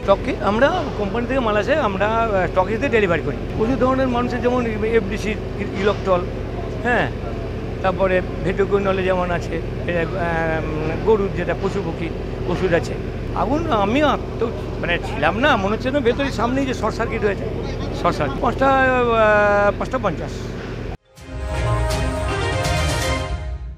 স্টকে আমরা কোম্পানি থেকে মাল আসে আমরা স্টকেতে ডেলিভারি করি। প্রচুর ধরনের মানুষের যেমন এফডিসি, ইলেকট্রল, হ্যাঁ, তারপরে ভেটোকুইনলে যেমন আছে, গরুর যেটা পশু পক্ষী ওষুধ আছে। আগুন আমি তো মানে ছিলাম না, মনে হচ্ছে না ভেতরে সামনেই যে শর্ট সার্কিট হয়েছে। শর্ট সার্কিট 5টা 50।